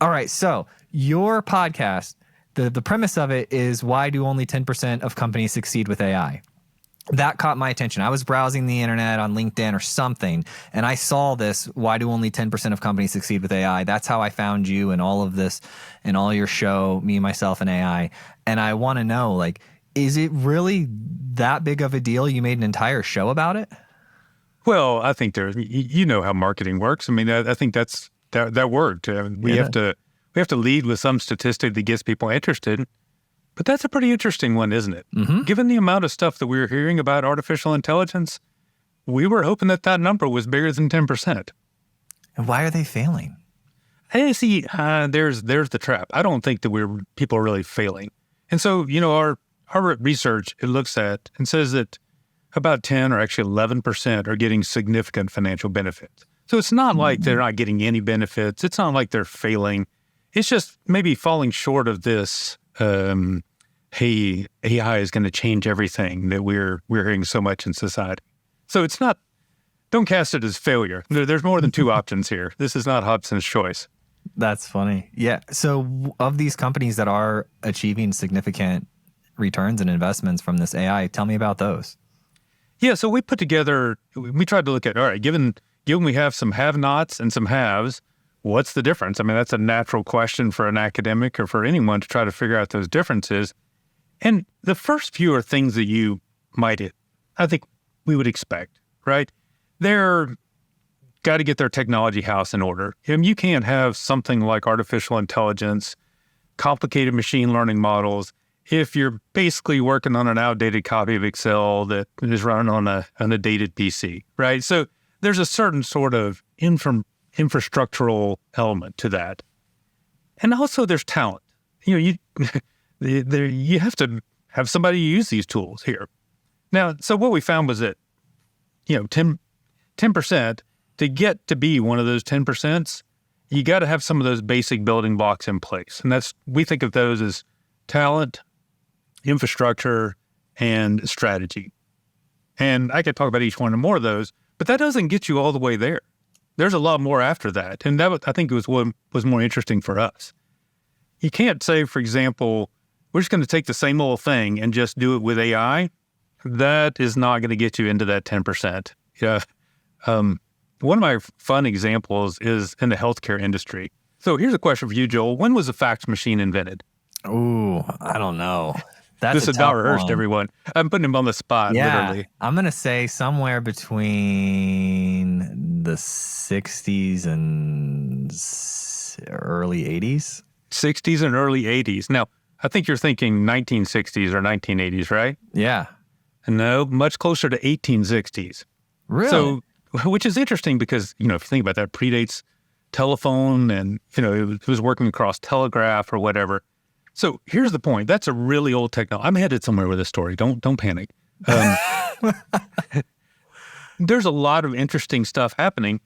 All right. So your podcast, the premise of it is, why do only 10% of companies succeed with AI? That caught my attention. I was browsing the internet on LinkedIn or something, and I saw this, why do only 10% of companies succeed with AI? That's how I found you and all of this and all your show, Me, Myself, and AI. And I want to know, like, is it really that big of a deal? You made an entire show about it? Well, I think you know how marketing works. I mean, I think that worked. We have to lead with some statistic that gets people interested. But that's a pretty interesting one, isn't it? Mm-hmm. Given the amount of stuff that we were hearing about artificial intelligence, we were hoping that number was bigger than 10%. And why are they failing? Hey, see, there's the trap. I don't think that people are really failing. And so, our research, it looks at and says that about 10 or actually 11% are getting significant financial benefits. So it's not like they're not getting any benefits. It's not like they're failing. It's just maybe falling short of this, hey, AI is going to change everything that we're hearing so much in society. So it's not, don't cast it as failure. There's more than two options here. This is not Hobson's choice. That's funny. Yeah. So of these companies that are achieving significant returns and investments from this AI, tell me about those. Yeah. So we tried to look at, all right, given we have some have-nots and some haves, what's the difference? I mean, that's a natural question for an academic or for anyone to try to figure out those differences. And the first few are things that I think we would expect, right? They're got to get their technology house in order. And you can't have something like artificial intelligence, complicated machine learning models, if you're basically working on an outdated copy of Excel that is running on a dated PC, right? So there's a certain sort of infrastructural element to that. And also there's talent. You have to have somebody use these tools here. Now, so what we found was that, 10%, to get to be one of those 10%, you got to have some of those basic building blocks in place. And we think of those as talent, infrastructure, and strategy. And I could talk about each one or more of those, but that doesn't get you all the way there. There's a lot more after that. And I think it was what was more interesting for us. You can't say, for example, we're just going to take the same old thing and just do it with AI. That is not going to get you into that 10%. Yeah. One of my fun examples is in the healthcare industry. So here's a question for you, Joel. When was the fax machine invented? Ooh, I don't know. This is not rehearsed, everyone. I'm putting him on the spot, literally. I'm going to say somewhere between the 60s and early 80s. 60s and early 80s. Now, I think you're thinking 1960s or 1980s, right? Yeah. No, much closer to 1860s. Really? So, which is interesting because, if you think about that, predates telephone and, it was working across telegraph or whatever. So here's the point. That's a really old technology. I'm headed somewhere with this story. Don't panic. There's a lot of interesting stuff happening.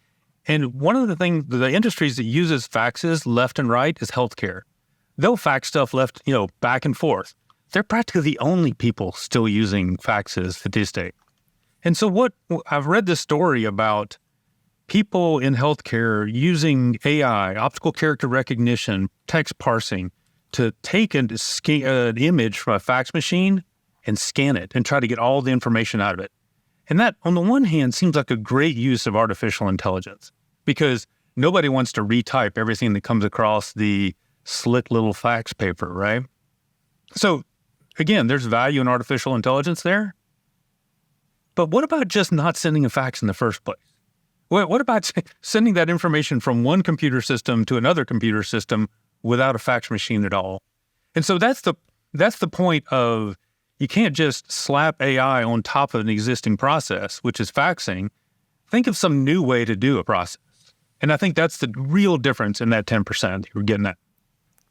And one of the industries that uses faxes left and right is healthcare. They'll fax stuff back and forth. They're practically the only people still using faxes at this day. And so I've read this story about people in healthcare using AI, optical character recognition, text parsing, to take an image from a fax machine and scan it and try to get all the information out of it. And that, on the one hand, seems like a great use of artificial intelligence because nobody wants to retype everything that comes across the slick little fax paper, right? So, again, there's value in artificial intelligence there. But what about just not sending a fax in the first place? What about sending that information from one computer system to another computer system without a fax machine at all? And so that's the point of, you can't just slap AI on top of an existing process, which is faxing. Think of some new way to do a process. And I think that's the real difference in that 10% you're getting at.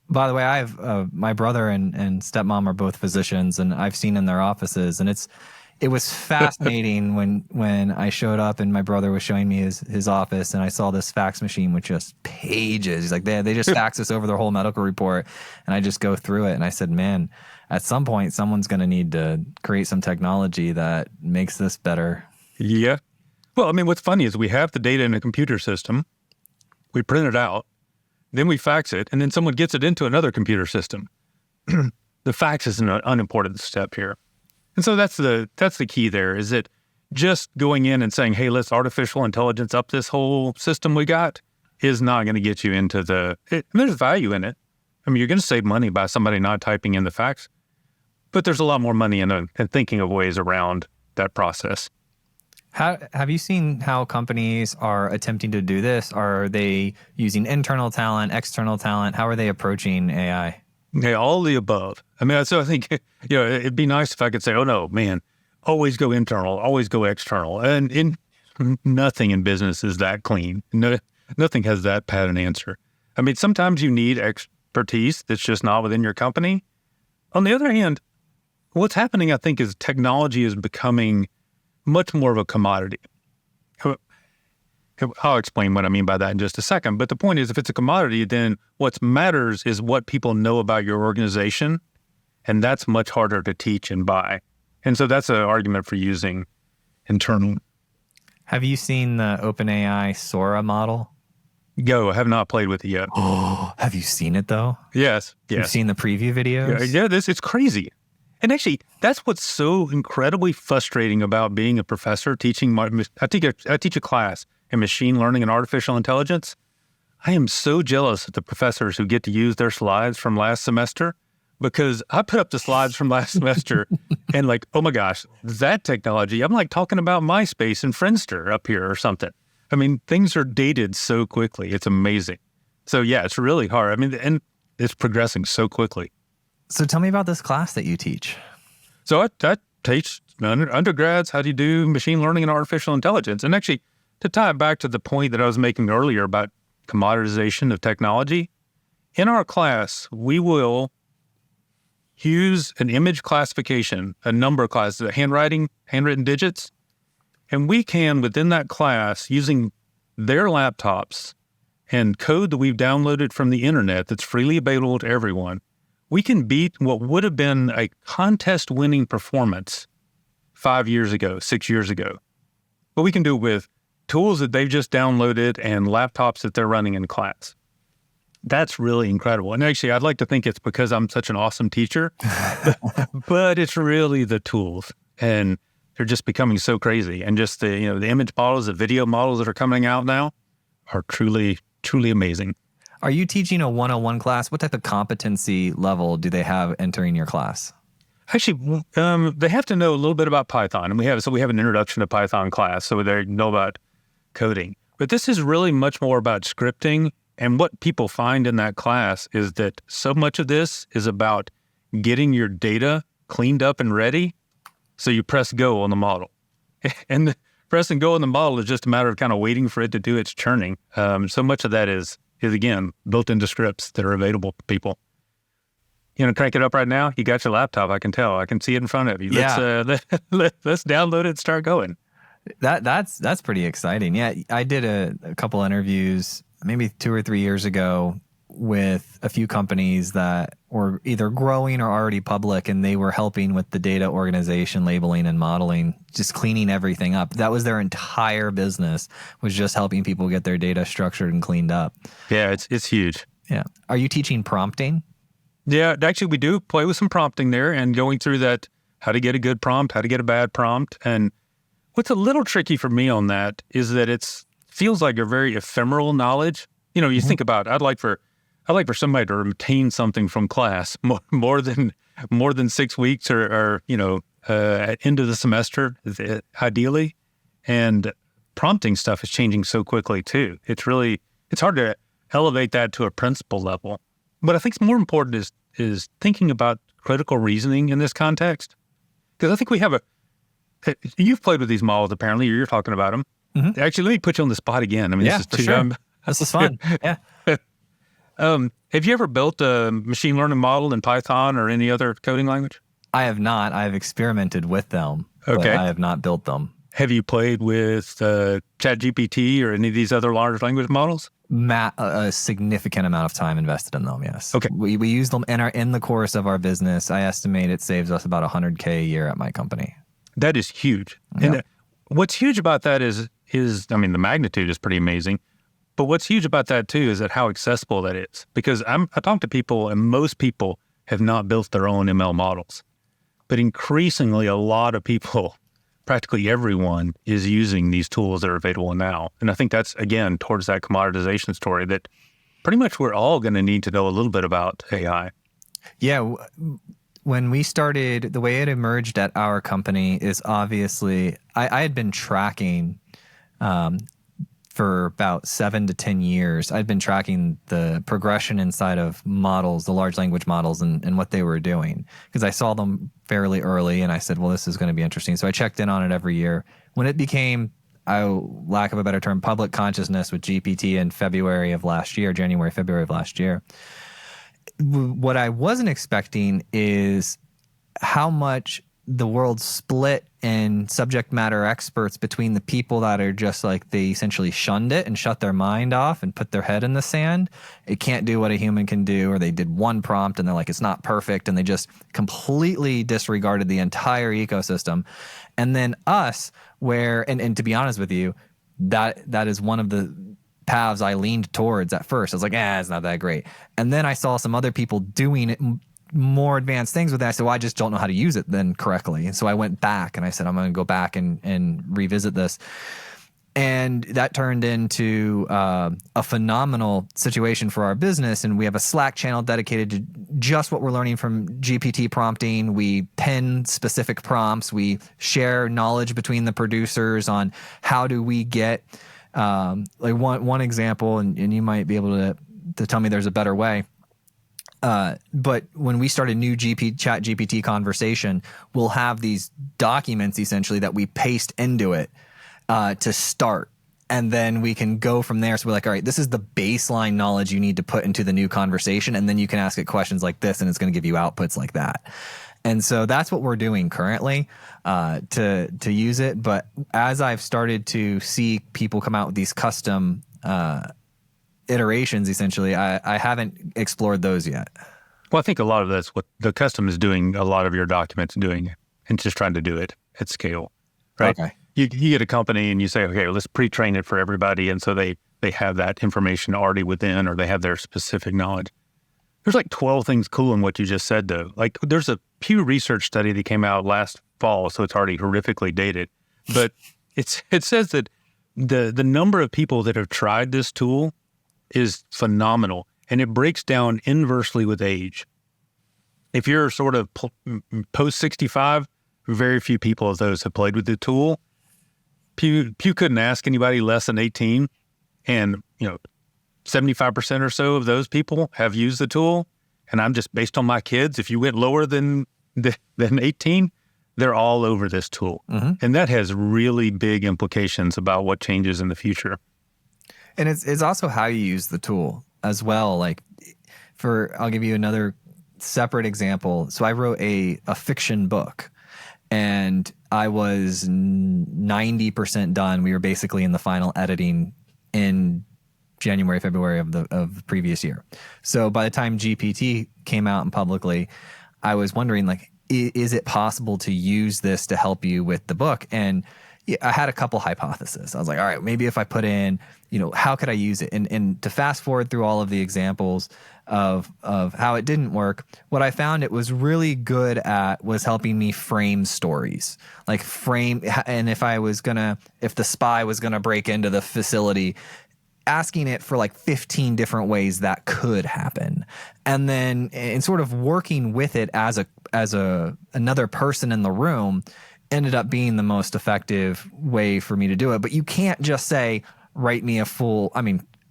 By the way, I have my brother and stepmom are both physicians, and I've seen in their offices, and it was fascinating when I showed up and my brother was showing me his office and I saw this fax machine with just pages. He's like, they just fax us over their whole medical report, and I just go through it. And I said, man, at some point, someone's going to need to create some technology that makes this better. Yeah. Well, I mean, what's funny is we have the data in a computer system. We print it out. then we fax it, and then someone gets it into another computer system. The fax is an unimportant step here. And so that's the key there, is that just going in and saying, hey, let's artificial intelligence up this whole system we got is not going to get you into there's value in it. I mean, you're going to save money by somebody not typing in the fax, but there's a lot more money in thinking of ways around that process. Have you seen how companies are attempting to do this? Are they using internal talent, external talent? How are they approaching AI? Yeah, all the above. I mean, so I think, it'd be nice if I could say, oh no, man, always go internal, always go external. And nothing in business is that clean. No, nothing has that pat an answer. I mean, sometimes you need expertise that's just not within your company. On the other hand, what's happening, I think, is technology is becoming much more of a commodity. I'll explain what I mean by that in just a second. But the point is, if it's a commodity, then what matters is what people know about your organization. And that's much harder to teach and buy. And so that's an argument for using internal. Have you seen the OpenAI Sora model? I have not played with it yet. Oh, have you seen it though? Yes. You've seen the preview videos? Yeah, it's crazy. And actually, that's what's so incredibly frustrating about being a professor teaching. I teach a class in machine learning and artificial intelligence. I am so jealous of the professors who get to use their slides from last semester, because I put up the slides from last semester and like, oh my gosh, that technology, I'm like talking about MySpace and Friendster up here or something. I mean, things are dated so quickly. It's amazing. So yeah, it's really hard. I mean, and it's progressing so quickly. So tell me about this class that you teach. So I teach undergrads how to do machine learning and artificial intelligence. And actually, to tie it back to the point that I was making earlier about commoditization of technology, in our class, we will use an image classification, a number class, handwritten digits, and we can, within that class, using their laptops and code that we've downloaded from the internet that's freely available to everyone, we can beat what would have been a contest-winning performance 5 years ago, 6 years ago. But we can do it with tools that they've just downloaded and laptops that they're running in class. That's really incredible. And actually, I'd like to think it's because I'm such an awesome teacher, but it's really the tools. And they're just becoming so crazy. And just the image models, the video models that are coming out now are truly, truly amazing. Are you teaching a 101 class? What type of competency level do they have entering your class? Actually, they have to know a little bit about Python. And we have an introduction to Python class, so they know about coding. But this is really much more about scripting. And what people find in that class is that so much of this is about getting your data cleaned up and ready. So you press go on the model. And pressing go on the model is just a matter of kind of waiting for it to do its churning. So much of that is again, built into scripts that are available to people. Crank it up right now. You got your laptop. I can tell. I can see it in front of you. Yeah. Let's download it and start going. That's pretty exciting. Yeah, I did a couple interviews maybe 2 or 3 years ago with a few companies that were either growing or already public, and they were helping with the data organization, labeling, and modeling, just cleaning everything up. That was their entire business, was just helping people get their data structured and cleaned up. Yeah, it's huge. Yeah. Are you teaching prompting? Yeah, actually, we do play with some prompting there and going through that, how to get a good prompt, how to get a bad prompt. And what's a little tricky for me on that is that it feels like a very ephemeral knowledge. You think about, I'd like for somebody to retain something from class more than 6 weeks or at end of the semester, ideally. And prompting stuff is changing so quickly too. It's hard to elevate that to a principal level. But I think more important is thinking about critical reasoning in this context. Because I think we have you've played with these models apparently, or you're talking about them. Mm-hmm. Actually, let me put you on the spot again. I mean, this is too sure. This is fun. Yeah. Have you ever built a machine learning model in Python or any other coding language? I have not. I've experimented with them, okay, but I have not built them. Have you played with ChatGPT or any of these other large language models? A significant amount of time invested in them, yes. Okay. We use them in the course of our business. I estimate it saves us about $100K a year at my company. That is huge. Yep. And what's huge about that is, I mean, the magnitude is pretty amazing. But what's huge about that too is that how accessible that is. Because I talk to people, and most people have not built their own ML models. But increasingly, a lot of people, practically everyone, is using these tools that are available now. And I think that's, again, towards that commoditization story that pretty much we're all going to need to know a little bit about AI. Yeah. When we started, the way it emerged at our company is obviously, I had been tracking for about 7 to 10 years. I'd been tracking the progression inside of models, the large language models, and what they were doing, because I saw them fairly early, and I said, well, this is going to be interesting. So I checked in on it every year. When it became, lack of a better term, public consciousness with GPT in February of last year, January, February of last year, what I wasn't expecting is how much the world split in subject matter experts between the people that are just like, they essentially shunned it and shut their mind off and put their head in the sand. It can't do what a human can do, or they did one prompt and they're like, it's not perfect, and they just completely disregarded the entire ecosystem. And then us, where, and to be honest with you, that is one of the paths I leaned towards at first. I was like, it's not that great. And then I saw some other people doing it, more advanced things with that. I said, well, I just don't know how to use it then correctly. And so I went back and I said, I'm going to go back and revisit this. And that turned into a phenomenal situation for our business. And we have a Slack channel dedicated to just what we're learning from GPT prompting. We pin specific prompts. We share knowledge between the producers on how do we get, like one example, and you might be able to tell me there's a better way. But when we start a new chat GPT conversation, we'll have these documents essentially that we paste into it to start. And then we can go from there. So we're like, all right, this is the baseline knowledge you need to put into the new conversation. And then you can ask it questions like this, and it's going to give you outputs like that. And so that's what we're doing currently to use it. But as I've started to see people come out with these custom iterations, essentially, I haven't explored those yet. Well, I think a lot of that's what the custom is doing, a lot of your documents doing, and just trying to do it at scale, right? Okay. You get a company and you say, okay, well, let's pre-train it for everybody. And so they have that information already within, or they have their specific knowledge. There's like 12 things cool in what you just said, though. Like, there's a Pew Research study that came out last fall, so it's already horrifically dated. But it says that the number of people that have tried this tool is phenomenal, and it breaks down inversely with age. If you're sort of post 65, very few people of those have played with the tool. Pew couldn't ask anybody less than 18, and 75% or so of those people have used the tool. And I'm just, based on my kids, if you went lower than 18, they're all over this tool. Mm-hmm. And that has really big implications about what changes in the future. And it's also how you use the tool as well. Like, I'll give you another separate example. So I wrote a fiction book, and I was 90% done. We were basically in the final editing in January, February of the previous year. So by the time GPT came out and publicly, I was wondering, like, is it possible to use this to help you with the book? And I had a couple hypotheses. I was like, all right, maybe if I put in, how could I use it? And to fast forward through all of the examples of how it didn't work, what I found it was really good at was helping me frame stories. Like and if the spy was gonna break into the facility, asking it for like 15 different ways that could happen. And then in sort of working with it as another person in the room ended up being the most effective way for me to do it. But you can't just say, write me a full,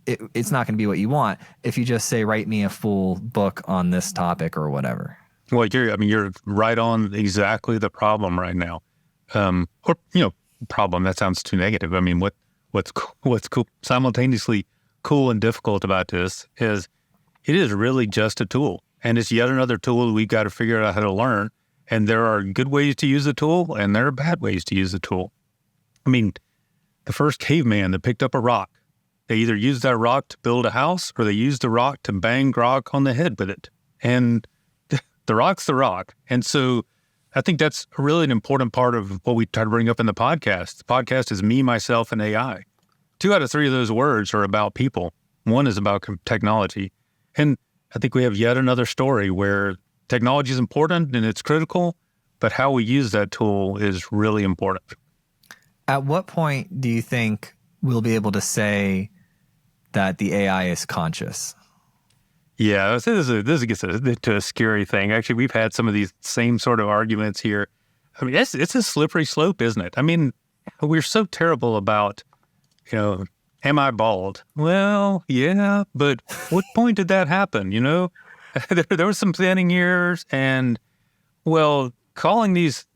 it's not going to be what you want if you just say, write me a full book on this topic or whatever. Well, you're right on exactly the problem right now. Problem, that sounds too negative. What's cool, simultaneously cool and difficult about this is it is really just a tool, and it's yet another tool we've got to figure out how to learn. And there are good ways to use the tool, and there are bad ways to use the tool. The first caveman that picked up a rock, they either used that rock to build a house, or they used the rock to bang Grok on the head with it. And the rock's the rock. And so I think that's really an important part of what we try to bring up in the podcast. The podcast is me, myself, and AI. 2 out of 3 of those words are about people. One is about technology. And I think we have yet another story where technology is important and it's critical, but how we use that tool is really important. At what point do you think we'll be able to say that the AI is conscious? Yeah, this gets to a scary thing. Actually, we've had some of these same sort of arguments here. I mean, it's a slippery slope, isn't it? I mean, we're so terrible about, am I bald? Well, yeah, but what point did that happen? There were some thinning years, and calling these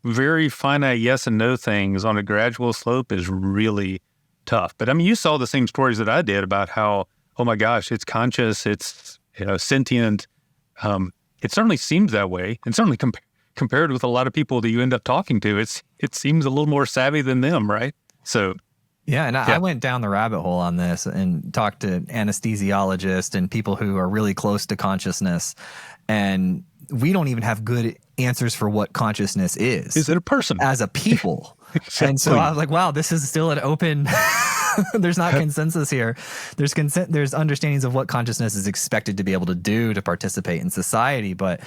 very finite yes and no things on a gradual slope is really tough. But I mean, you saw the same stories that I did about how, oh my gosh, it's conscious, it's sentient. It certainly seems that way, and certainly compared with a lot of people that you end up talking to, it seems a little more savvy than them, right? So. Yeah, and I went down the rabbit hole on this and talked to anesthesiologists and people who are really close to consciousness, and we don't even have good answers for what consciousness is. Is it a person? As a people. Exactly. And so I was like, wow, this is still an open, there's not consensus here. There's understandings of what consciousness is expected to be able to do to participate in society. But,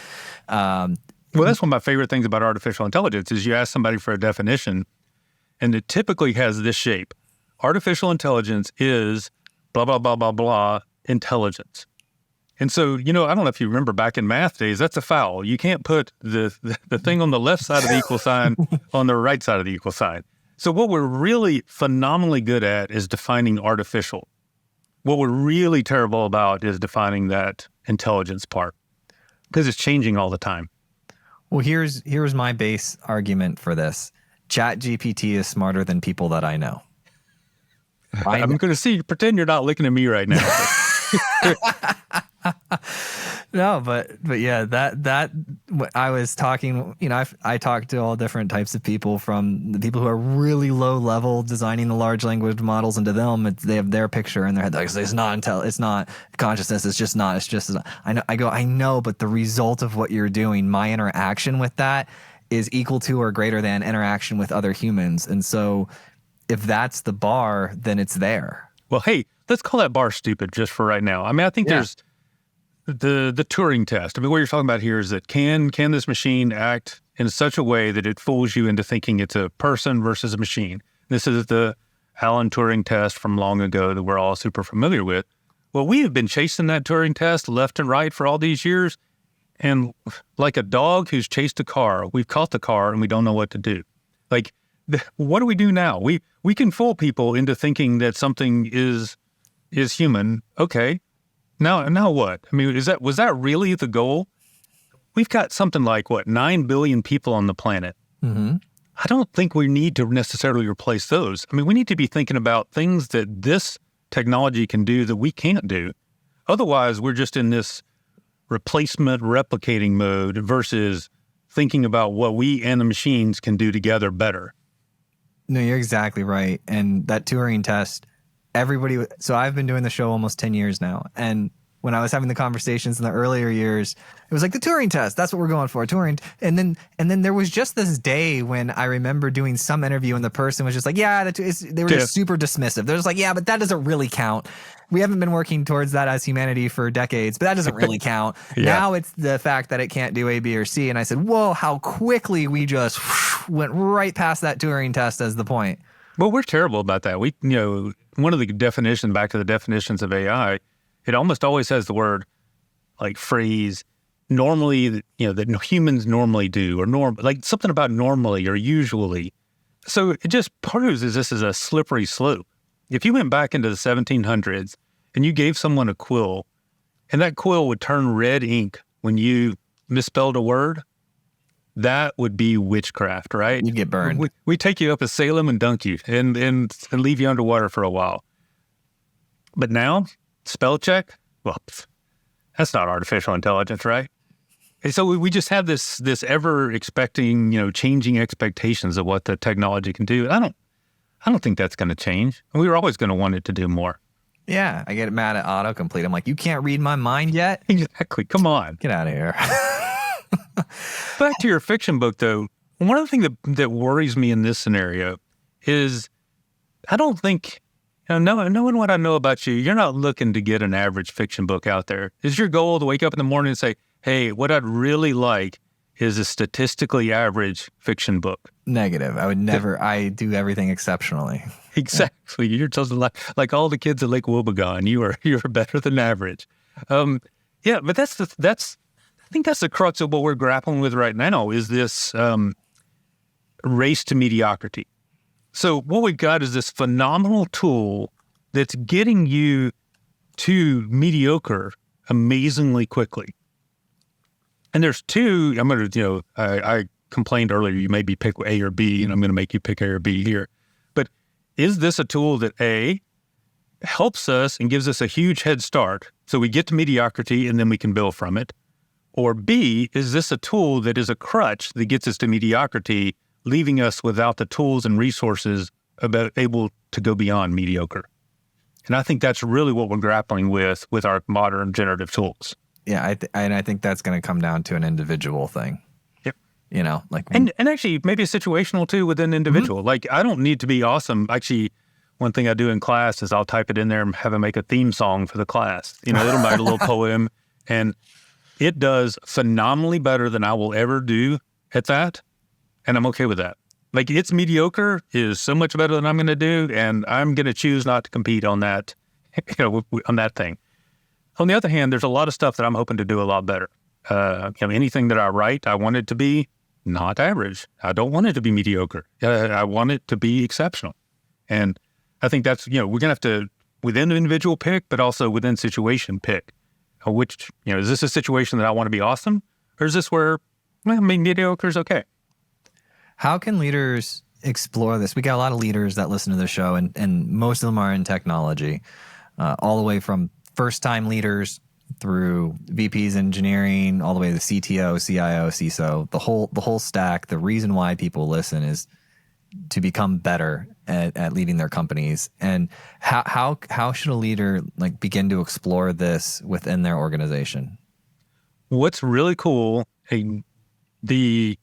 well, that's one of my favorite things about artificial intelligence is you ask somebody for a definition and it typically has this shape. Artificial intelligence is blah, blah, blah, blah, blah, intelligence. And so, I don't know if you remember back in math days, that's a foul. You can't put the thing on the left side of the equal sign on the right side of the equal sign. So what we're really phenomenally good at is defining artificial. What we're really terrible about is defining that intelligence part because it's changing all the time. Well, here's my base argument for this. ChatGPT is smarter than people that I know. I'm going to see you pretend you're not looking at me right now. No, but yeah, that I was talking, I talked to all different types of people, from the people who are really low level designing the large language models, and to them, they have their picture in their head. Like, it's not consciousness. It's just not. I know, but the result of what you're doing, my interaction with that is equal to or greater than interaction with other humans. And so if that's the bar, then it's there. Well, hey, let's call that bar stupid just for right now. I mean, I think there's the Turing test. I mean, what you're talking about here is that can this machine act in such a way that it fools you into thinking it's a person versus a machine? This is the Alan Turing test from long ago that we're all super familiar with. Well, we have been chasing that Turing test left and right for all these years. And like a dog who's chased a car, we've caught the car and we don't know what to do. Like, what do we do now? We can fool people into thinking that something is human. Okay. Now what? I mean, was that really the goal? We've got something like 9 billion people on the planet. Mm-hmm. I don't think we need to necessarily replace those. I mean, we need to be thinking about things that this technology can do that we can't do. Otherwise, we're just in this replacement replicating mode versus thinking about what we and the machines can do together better. No, you're exactly right. And that Turing test, so I've been doing the show almost 10 years now. And when I was having the conversations in the earlier years, it was like the Turing test. That's what we're going for, Turing. And then there was just this day when I remember doing some interview and the person was just like, yeah, they were just super dismissive. They're just like, yeah, but that doesn't really count. We haven't been working towards that as humanity for decades, but that doesn't really count. Yeah. Now it's the fact that it can't do A, B, or C. And I said, whoa, how quickly we just went right past that Turing test as the point. Well, we're terrible about that. One of the definitions, back to the definitions of AI, it almost always has the word, like, phrase, normally, that humans normally do, or like something about normally or usually. So it just proves that this is a slippery slope. If you went back into the 1700s and you gave someone a quill, and that quill would turn red ink when you misspelled a word, that would be witchcraft, right? You'd get burned. We take you up to Salem and dunk you and leave you underwater for a while. But now, spell check, well, that's not artificial intelligence, right? And so we just have this ever expecting, changing expectations of what the technology can do. I don't think that's going to change. We were always going to want it to do more. Yeah, I get mad at autocomplete. I'm like, you can't read my mind yet? Exactly. Come on. Get out of here. Back to your fiction book, though, one of the things that worries me in this scenario is I don't think, knowing what I know about you, you're not looking to get an average fiction book out there. Is your goal to wake up in the morning and say, hey, what I'd really like is a statistically average fiction book? Negative. I would never. I do everything exceptionally. Exactly. You're just like all the kids at Lake Wobegon. You're better than average. Yeah, but I think that's the crux of what we're grappling with right now is this race to mediocrity. So what we've got is this phenomenal tool that's getting you to mediocre amazingly quickly. And there's two, I complained earlier, you maybe pick A or B, and I'm going to make you pick A or B here. But is this a tool that A, helps us and gives us a huge head start so we get to mediocrity and then we can build from it? Or B, is this a tool that is a crutch that gets us to mediocrity, leaving us without the tools and resources able to go beyond mediocre? And I think that's really what we're grappling with our modern generative tools. Yeah, I think that's going to come down to an individual thing. Yep. And actually maybe a situational too within individual. Mm-hmm. Like I don't need to be awesome. Actually, one thing I do in class is I'll type it in there and have it make a theme song for the class. It'll write a little poem, and it does phenomenally better than I will ever do at that. And I'm okay with that. Like its mediocre is so much better than I'm going to do, and I'm going to choose not to compete on that, on that thing. On the other hand, there's a lot of stuff that I'm hoping to do a lot better. Anything that I write, I want it to be not average. I don't want it to be mediocre. I want it to be exceptional. And I think that's, we're going to have to, within the individual pick, but also within situation pick. Which, is this a situation that I want to be awesome? Or is this where, mediocre is okay? How can leaders explore this? We got a lot of leaders that listen to the show, and most of them are in technology, all the way from first-time leaders through VPs engineering, all the way to the CTO, CIO, CISO, the whole stack. The reason why people listen is to become better at leading their companies. And how should a leader begin to explore this within their organization? What's really cool, the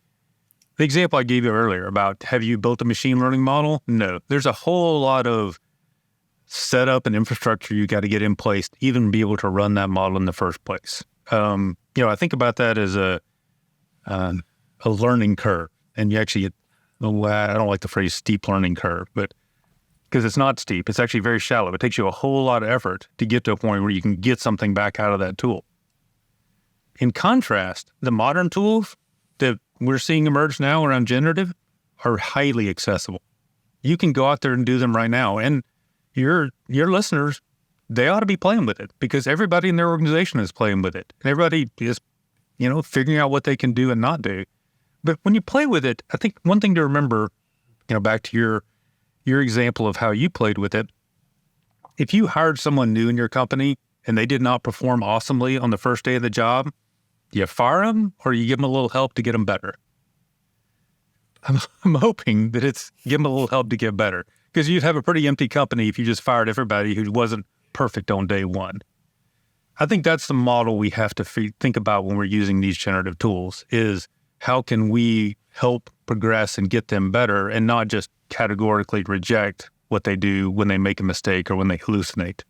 example I gave you earlier about have you built a machine learning model? No, there's a whole lot of setup and infrastructure you got to get in place to even be able to run that model in the first place. I think about that as a learning curve. And you actually, I don't like the phrase steep learning curve, but because it's not steep, it's actually very shallow. It takes you a whole lot of effort to get to a point where you can get something back out of that tool. In contrast, the modern tools that we're seeing emerge now around generative are highly accessible. You can go out there and do them right now. And your listeners, they ought to be playing with it because everybody in their organization is playing with it. And everybody is, figuring out what they can do and not do. But when you play with it, I think one thing to remember, back to your example of how you played with it, if you hired someone new in your company and they did not perform awesomely on the first day of the job, you fire them or you give them a little help to get them better. I'm hoping that it's give them a little help to get better. Because you'd have a pretty empty company if you just fired everybody who wasn't perfect on day one. I think that's the model we have to think about when we're using these generative tools is how can we help progress and get them better and not just categorically reject what they do when they make a mistake or when they hallucinate.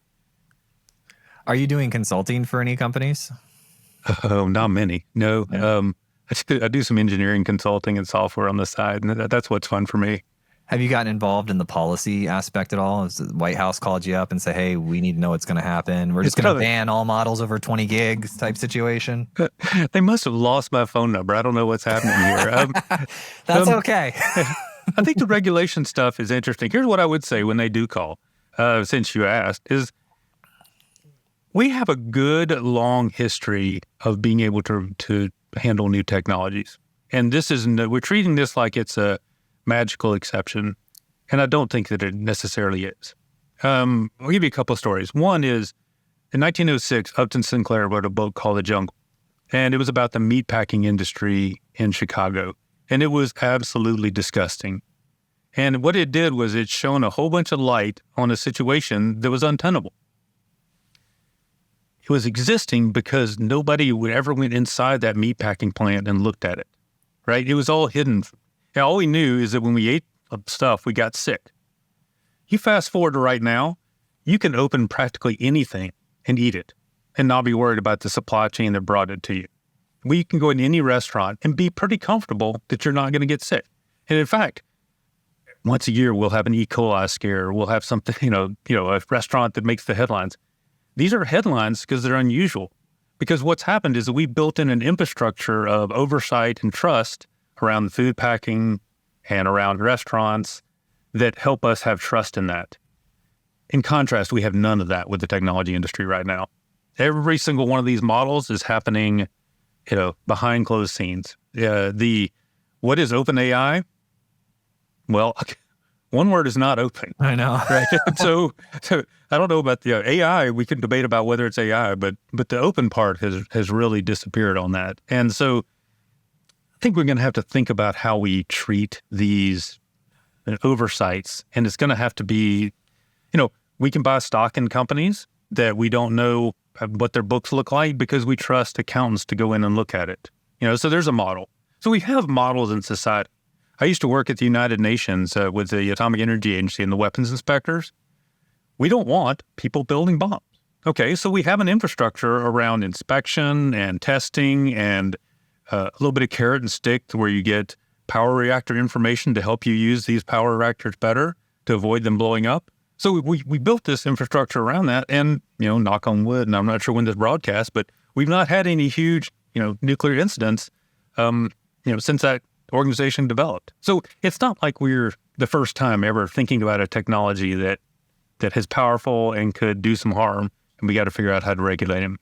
Are you doing consulting for any companies? Oh, not many. No. Yeah. I do some engineering consulting and software on the side, and that's what's fun for me. Have you gotten involved in the policy aspect at all? Has the White House called you up and say, hey, we need to know what's going to happen? We're just going to ban all models over 20 gigs type situation? They must have lost my phone number. I don't know what's happening here. That's okay. I think the regulation stuff is interesting. Here's what I would say when they do call, since you asked, is we have a good long history of being able to handle new technologies. And we're treating this like it's a magical exception, and I don't think that it necessarily is. I'll give you a couple of stories. One is, in 1906, Upton Sinclair wrote a book called The Jungle, and it was about the meatpacking industry in Chicago, and it was absolutely disgusting. And what it did was it shone a whole bunch of light on a situation that was untenable. It was existing because nobody would ever went inside that meatpacking plant and looked at it, right? It was all hidden. All we knew is that when we ate stuff, we got sick. You fast forward to right now, you can open practically anything and eat it and not be worried about the supply chain that brought it to you. You can go into any restaurant and be pretty comfortable that you're not going to get sick. And in fact, once a year, we'll have an E. coli scare. We'll have something, a restaurant that makes the headlines. These are headlines because they're unusual. Because what's happened is that we built in an infrastructure of oversight and trust around the food packing and around restaurants that help us have trust in that. In contrast, we have none of that with the technology industry right now. Every single one of these models is happening, behind closed scenes. What is OpenAI? Well, one word is not open. I know. Right? So I don't know about the AI. We can debate about whether it's AI, but the open part has really disappeared on that. And so I think we're going to have to think about how we treat these oversights. And it's going to have to be, we can buy stock in companies that we don't know what their books look like because we trust accountants to go in and look at it. So there's a model. So we have models in society. I used to work at the United Nations with the Atomic Energy Agency and the weapons inspectors. We don't want people building bombs. Okay, so we have an infrastructure around inspection and testing and a little bit of carrot and stick to where you get power reactor information to help you use these power reactors better to avoid them blowing up. So we built this infrastructure around that and, knock on wood, and I'm not sure when this broadcast, but we've not had any huge, nuclear incidents, since that organization developed. So it's not like we're the first time ever thinking about a technology that is powerful and could do some harm, and we got to figure out how to regulate them.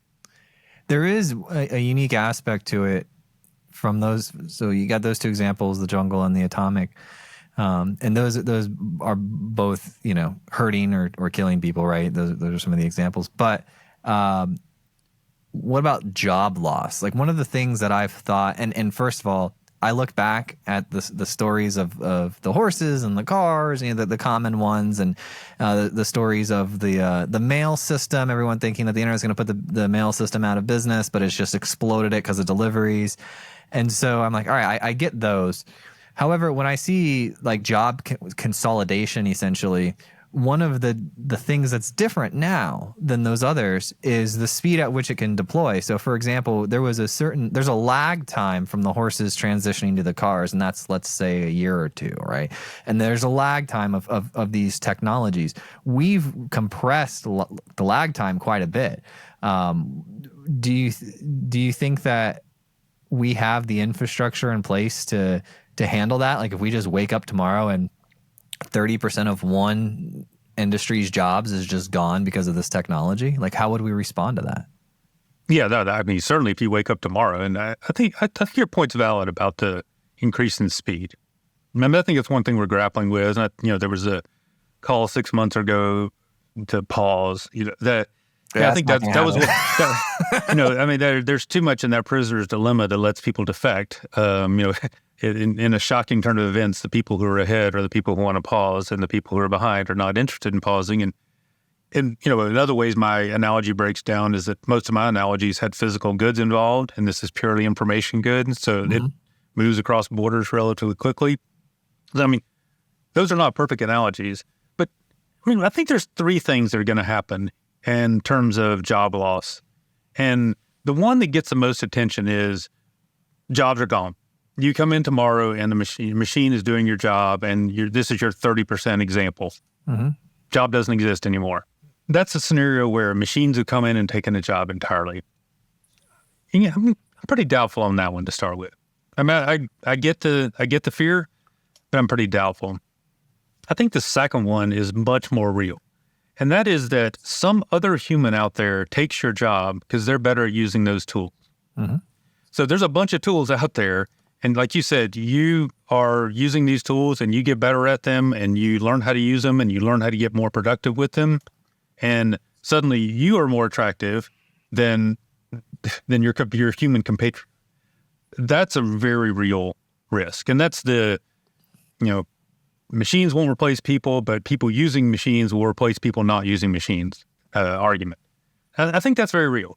There is a unique aspect to it from those. So you got those two examples, the jungle and the atomic, and those are both, hurting or killing people, right? Those are some of the examples. But what about job loss? Like one of the things that I've thought, and first of all, I look back at the stories of the horses and the cars, the common ones, and the stories of the mail system. Everyone thinking that the internet's going to put the mail system out of business, but it's just exploded it because of deliveries. And so I'm like, all right, I get those. However, when I see like job consolidation, essentially, one of the things that's different now than those others is the speed at which it can deploy. So, for example, there's a lag time from the horses transitioning to the cars, and that's, let's say, a year or two, right? And there's a lag time of these technologies. We've compressed the lag time quite a bit. Do you think that we have the infrastructure in place to handle that? Like if we just wake up tomorrow and 30% of one industry's jobs is just gone because of this technology, like how would we respond to that? Yeah, certainly if you wake up tomorrow, and I think your point's valid about the increase in speed. I think it's one thing we're grappling with. And there was a call 6 months ago to pause. I think that was what, there's too much in that prisoner's dilemma that lets people defect. In a shocking turn of events, the people who are ahead are the people who want to pause, and the people who are behind are not interested in pausing. And in other ways, my analogy breaks down is that most of my analogies had physical goods involved, and this is purely information goods, so it moves across borders relatively quickly. Those are not perfect analogies, but I think there's three things that are going to happen in terms of job loss. And the one that gets the most attention is jobs are gone. You come in tomorrow and the machine is doing your job, and this is your 30% example. Mm-hmm. Job doesn't exist anymore. That's a scenario where machines have come in and taken a job entirely. And I'm pretty doubtful on that one to start with. I get the fear, but I'm pretty doubtful. I think the second one is much more real. And that is that some other human out there takes your job because they're better at using those tools. Mm-hmm. So there's a bunch of tools out there. And like you said, you are using these tools and you get better at them and you learn how to use them and you learn how to get more productive with them. And suddenly you are more attractive than your human compatriot. That's a very real risk. And that's machines won't replace people, but people using machines will replace people not using machines argument. I think that's very real.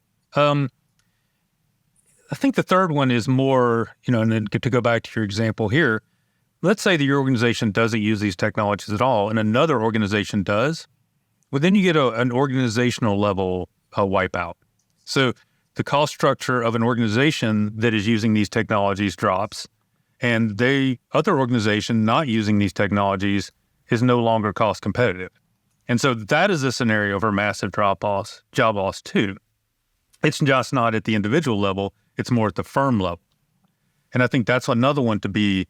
I think the third one is more, and to go back to your example here, let's say that your organization doesn't use these technologies at all and another organization does, well, then you get an organizational level wipeout. So the cost structure of an organization that is using these technologies drops, and other organization not using these technologies is no longer cost competitive. And so that is a scenario for massive job loss too. It's just not at the individual level, it's more at the firm level. And I think that's another one to be.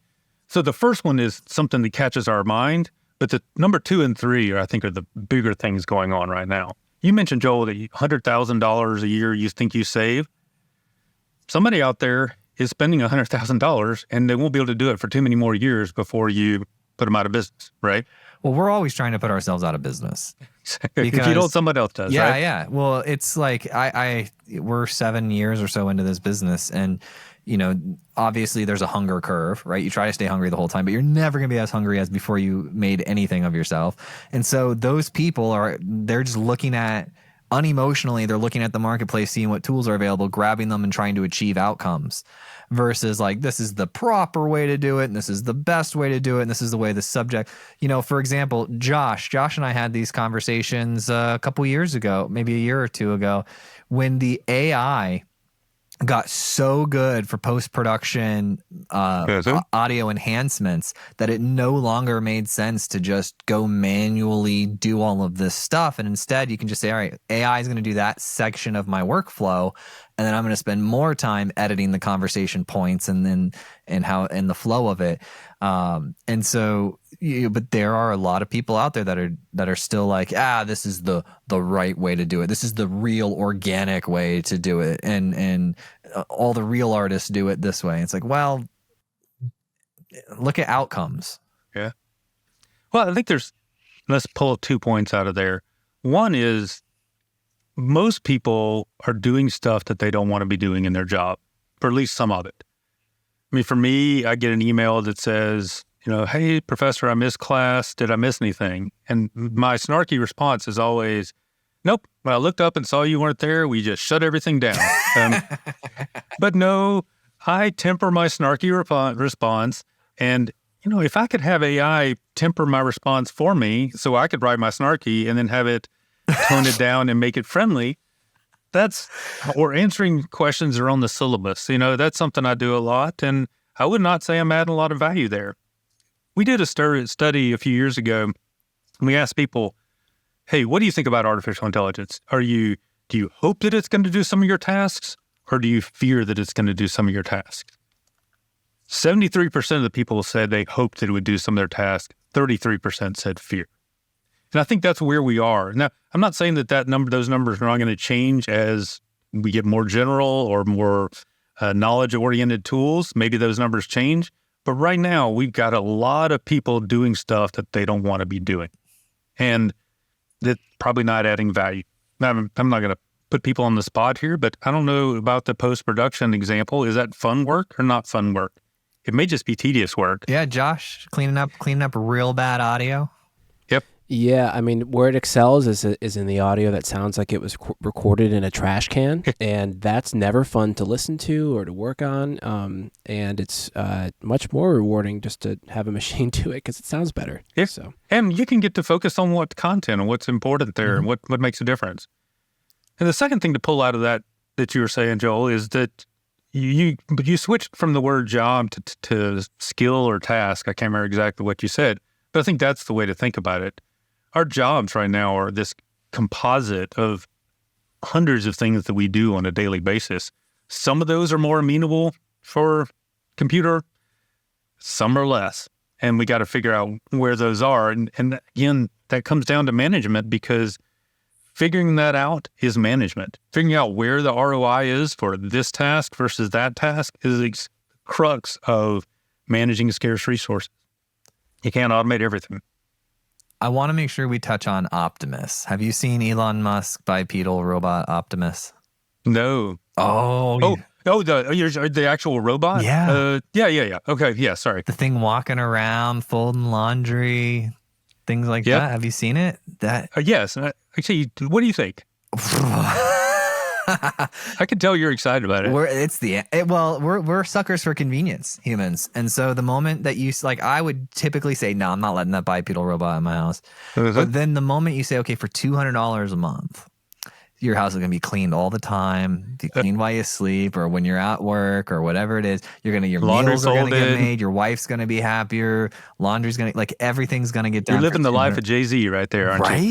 So the first one is something that catches our mind, but the number 2 and 3 I think are the bigger things going on right now. You mentioned, Joel, that $100,000 a year you think you save. Somebody out there is spending $100,000 and they won't be able to do it for too many more years before you put them out of business, right? Well, we're always trying to put ourselves out of business. Because, if you don't, somebody else does, yeah, right? Yeah. Well, it's like we're 7 years or so into this business, and obviously there's a hunger curve, right? You try to stay hungry the whole time, but you're never going to be as hungry as before you made anything of yourself. And so those people they're just looking at, unemotionally, they're looking at the marketplace, seeing what tools are available, grabbing them and trying to achieve outcomes versus like, this is the proper way to do it. And this is the best way to do it. And this is the way the subject, for example, Josh and I had these conversations a couple years ago, maybe a year or two ago, when the AI got so good for post-production audio enhancements that it no longer made sense to just go manually do all of this stuff. And instead you can just say, all right, AI is going to do that section of my workflow. And then I'm going to spend more time editing the conversation points and the flow of it. And so, but there are a lot of people out there that are still like, this is the right way to do it. This is the real organic way to do it. And all the real artists do it this way. It's like, well, look at outcomes. Yeah. Well, I think let's pull 2 points out of there. One is, most people are doing stuff that they don't want to be doing in their job, or at least some of it. I mean, for me, I get an email that says, hey, professor, I missed class. Did I miss anything? And my snarky response is always, nope. When I looked up and saw you weren't there, we just shut everything down. But no, I temper my snarky response. And, if I could have AI temper my response for me so I could write my snarky and then have it tone it down and make it friendly, or answering questions that are on the syllabus. That's something I do a lot, and I would not say I'm adding a lot of value there. We did a study a few years ago, and we asked people, hey, what do you think about artificial intelligence? Do you hope that it's going to do some of your tasks, or do you fear that it's going to do some of your tasks? 73% of the people said they hoped that it would do some of their tasks. 33% said fear. And I think that's where we are. Now, I'm not saying those numbers are not going to change as we get more general or more knowledge-oriented tools. Maybe those numbers change. But right now, we've got a lot of people doing stuff that they don't want to be doing. And that's probably not adding value. I'm not going to put people on the spot here, but I don't know about the post-production example. Is that fun work or not fun work? It may just be tedious work. Yeah, Josh, cleaning up real bad audio. Yep. Yeah, I mean, where it excels is in the audio that sounds like it was recorded in a trash can, and that's never fun to listen to or to work on, and it's much more rewarding just to have a machine do it because it sounds better. Yeah. So. And you can get to focus on what content and what's important there and what makes a difference. And the second thing to pull out of that you were saying, Joel, is that you switched from the word job to skill or task. I can't remember exactly what you said, but I think that's the way to think about it. Our jobs right now are this composite of hundreds of things that we do on a daily basis. Some of those are more amenable for computer, some are less. And we got to figure out where those are. And again, that comes down to management, because figuring that out is management. Figuring out where the ROI is for this task versus that task is the crux of managing scarce resources. You can't automate everything. I want to make sure we touch on Optimus. Have you seen Elon Musk bipedal robot Optimus? No. The actual robot? Yeah. Yeah. Okay, yeah, sorry. The thing walking around, folding laundry, things like that. Have you seen it? Yes. Actually, what do you think? I can tell you're excited about it. We're suckers for convenience, humans. And so the moment that you I would typically say, no, I'm not letting that bipedal robot in my house. But then the moment you say, okay, for $200 a month, your house is going to be cleaned all the time, be cleaned while you sleep or when you're at work or whatever it is. Your meals are going to get made. Your wife's going to be happier. Laundry's going to, everything's going to get done. You're living the life of Jay-Z right there, aren't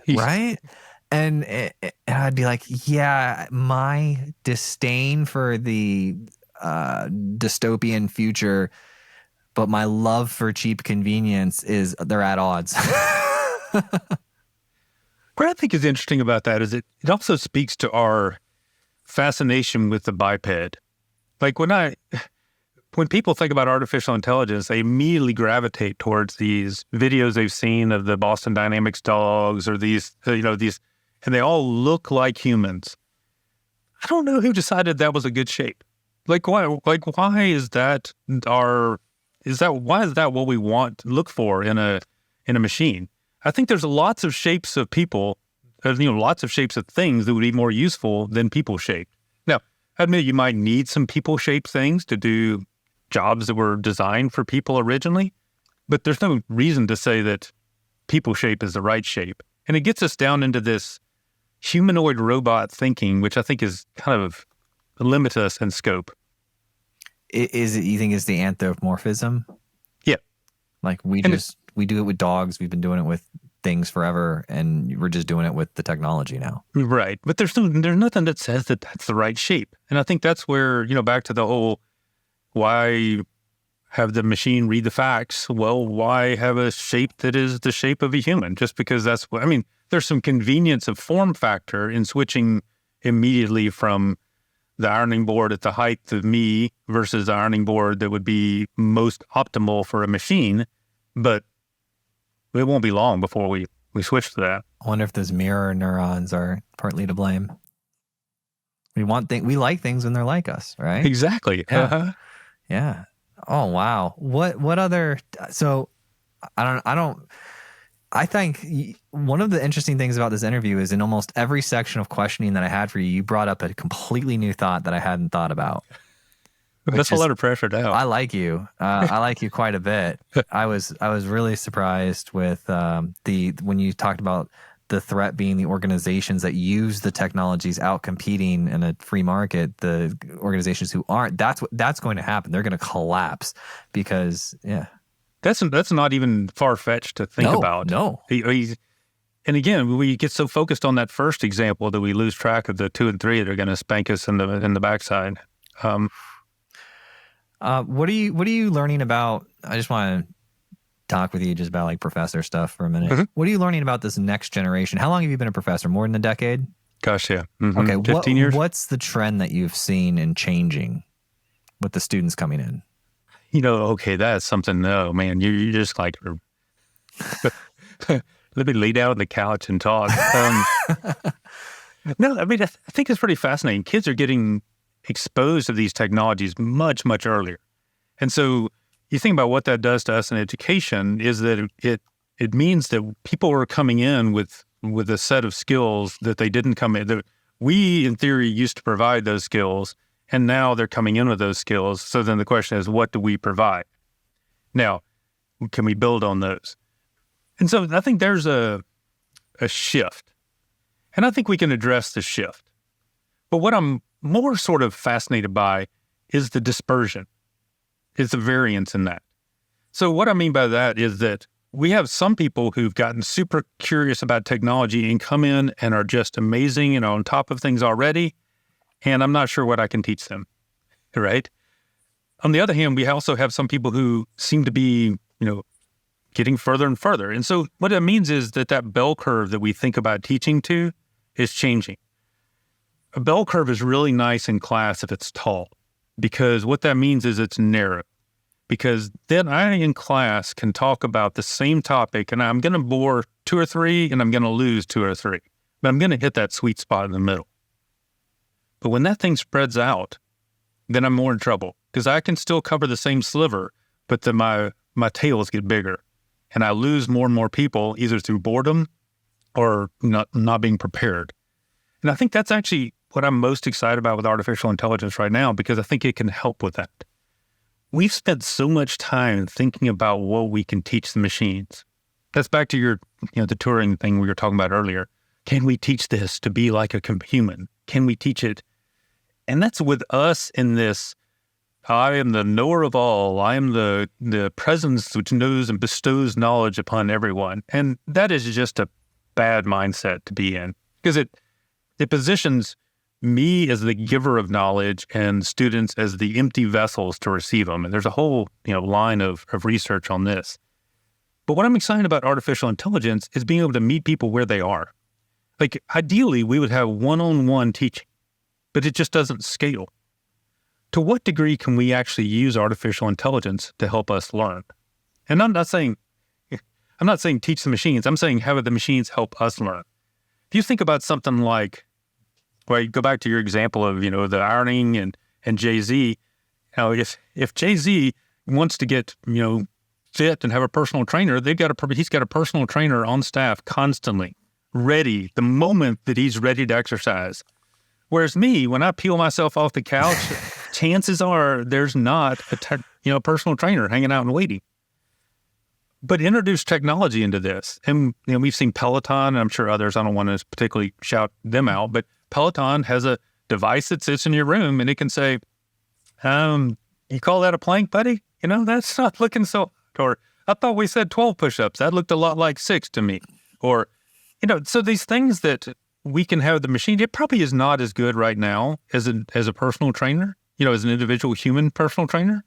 you? Right? And I'd be like, yeah, my disdain for the dystopian future, but my love for cheap convenience they're at odds. What I think is interesting about that is it also speaks to our fascination with the biped. Like when people think about artificial intelligence, they immediately gravitate towards these videos they've seen of the Boston Dynamics dogs or these, and they all look like humans. I don't know who decided that was a good shape. Why is that why is that what we want to look for in a machine? I think there's lots of shapes of people, lots of shapes of things that would be more useful than people shaped. Now, I admit you might need some people shaped things to do jobs that were designed for people originally, but there's no reason to say that people shape is the right shape. And it gets us down into this humanoid robot thinking, which I think is kind of limitless in scope. You think it's the anthropomorphism? Yeah. We do it with dogs. We've been doing it with things forever, and we're just doing it with the technology now. Right. But there's nothing that says that that's the right shape. And I think that's where, back to the whole, why have the machine read the facts? Well, why have a shape that is the shape of a human? Just because there's some convenience of form factor in switching immediately from the ironing board at the height of me versus the ironing board that would be most optimal for a machine. But it won't be long before we switch to that. I wonder if those mirror neurons are partly to blame. We like things when they're like us, right? Exactly. Yeah. Uh-huh. Yeah. Oh, wow. What other, so I think one of the interesting things about this interview is in almost every section of questioning that I had for you, you brought up a completely new thought that I hadn't thought about. That's a lot of pressure now. I like you. I like you quite a bit. I was really surprised with when you talked about the threat being the organizations that use the technologies out competing in a free market, the organizations who aren't. That's going to happen. They're going to collapse because That's not even far-fetched to think about. No. And again, we get so focused on that first example that we lose track of the 2 and 3 that are going to spank us in the backside. What are you learning about? I just want to talk with you just about professor stuff for a minute. Mm-hmm. What are you learning about this next generation? How long have you been a professor? More than a decade? Gosh, yeah. Mm-hmm. Okay, 15 years. What's the trend that you've seen in changing with the students coming in? Okay, that's something. No, man, you just let me lay down on the couch and talk. No, I think it's pretty fascinating. Kids are getting exposed to these technologies much, much earlier. And so you think about what that does to us in education is that it means that people are coming in with a set of skills that they didn't come in. That we, in theory, used to provide those skills, and now they're coming in with those skills. So then the question is, what do we provide? Now, can we build on those? And so I think there's a shift. And I think we can address the shift. But what I'm more sort of fascinated by is the dispersion, is the variance in that. So what I mean by that is that we have some people who've gotten super curious about technology and come in and are just amazing and on top of things already, and I'm not sure what I can teach them, right? On the other hand, we also have some people who seem to be, getting further and further. And so what it means is that bell curve that we think about teaching to is changing. A bell curve is really nice in class if it's tall, because what that means is it's narrow. Because then I, in class, can talk about the same topic, and I'm going to bore 2 or 3, and I'm going to lose 2 or 3. But I'm going to hit that sweet spot in the middle. But when that thing spreads out, then I'm more in trouble, because I can still cover the same sliver, but then my tails get bigger, and I lose more and more people, either through boredom or not being prepared. And I think that's actually what I'm most excited about with artificial intelligence right now, because I think it can help with that. We've spent so much time thinking about what we can teach the machines. That's back to your, the Turing thing we were talking about earlier. Can we teach this to be like a human? Can we teach it? And that's with us in this, I am the knower of all. I am the presence which knows and bestows knowledge upon everyone. And that is just a bad mindset to be in, because it positions me as the giver of knowledge and students as the empty vessels to receive them. And there's a whole line of research on this. But what I'm excited about artificial intelligence is being able to meet people where they are. Like, ideally, we would have one-on-one teaching, but it just doesn't scale. To what degree can we actually use artificial intelligence to help us learn? And I'm not saying teach the machines. I'm saying have the machines help us learn. If you think about something like, go back to your example of, the ironing and Jay-Z, if Jay-Z wants to get, fit and have a personal trainer, he's got a personal trainer on staff constantly, ready the moment that he's ready to exercise. Whereas me, when I peel myself off the couch, chances are there's not a personal trainer hanging out and waiting. But introduce technology into this. And we've seen Peloton, and I'm sure others, I don't want to particularly shout them out, but Peloton has a device that sits in your room and it can say, you call that a plank, buddy? That's not looking so, or I thought we said 12 push-ups. That looked a lot like 6 to me. Or, so these things that we can have the machine, it probably is not as good right now as a personal trainer, as an individual human personal trainer,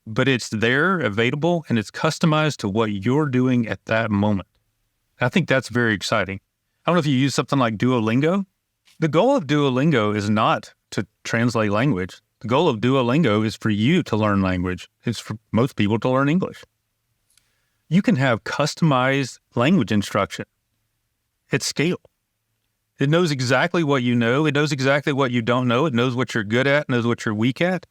but it's there, available, and it's customized to what you're doing at that moment. I think that's very exciting. I don't know if you use something like Duolingo. The goal of Duolingo is not to translate language. The goal of Duolingo is for you to learn language. It's for most people to learn English. You can have customized language instruction at scale. It knows exactly what you know. It knows exactly what you don't know. It knows what you're good at, knows what you're weak at.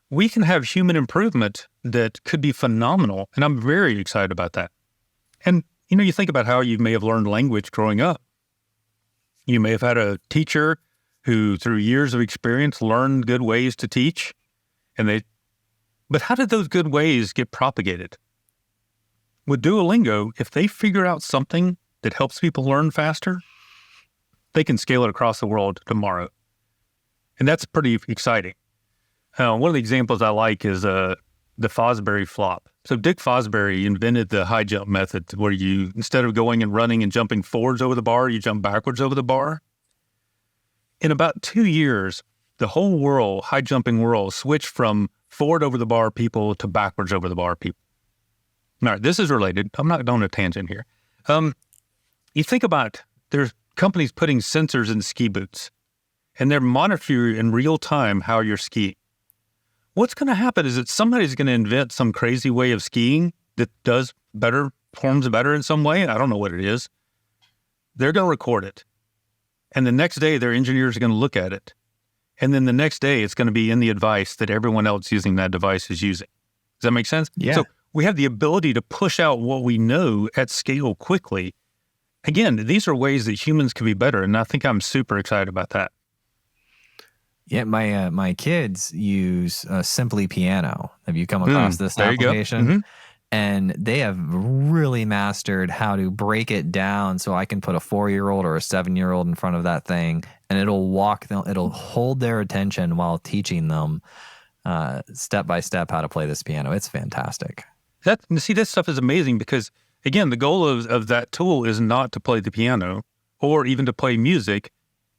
We can have human improvement that could be phenomenal, and I'm very excited about that. And, you think about how you may have learned language growing up. You may have had a teacher who, through years of experience, learned good ways to teach, but how did those good ways get propagated? With Duolingo, if they figure out something that helps people learn faster, they can scale it across the world tomorrow. And that's pretty exciting. One of the examples I like is the Fosbury flop. So Dick Fosbury invented the high jump method, where you, instead of going and running and jumping forwards over the bar, you jump backwards over the bar. In about 2 years, the whole world, high jumping world, switched from forward over the bar people to backwards over the bar people. All right, this is related. I'm not going on a tangent here. You think about, there's companies putting sensors in ski boots, and they're monitoring in real time how you're skiing. What's going to happen is that somebody's going to invent some crazy way of skiing that does better, performs better in some way. I don't know what it is. They're going to record it. And the next day, their engineers are going to look at it. And then the next day, it's going to be in the advice that everyone else using that device is using. Does that make sense? Yeah. So we have the ability to push out what we know at scale quickly. Again, these are ways that humans can be better. And I think I'm super excited about that. Yeah, my kids use Simply Piano. Have you come across this application? You go. Mm-hmm. And they have really mastered how to break it down so I can put a 4-year-old or a 7-year-old in front of that thing, and it'll hold their attention while teaching them step by step how to play this piano. It's fantastic. That stuff is amazing because, again, the goal of that tool is not to play the piano or even to play music.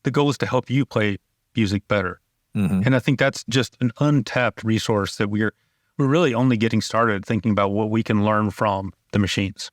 The goal is to help you play music better. Mm-hmm. And I think that's just an untapped resource that we're really only getting started thinking about what we can learn from the machines.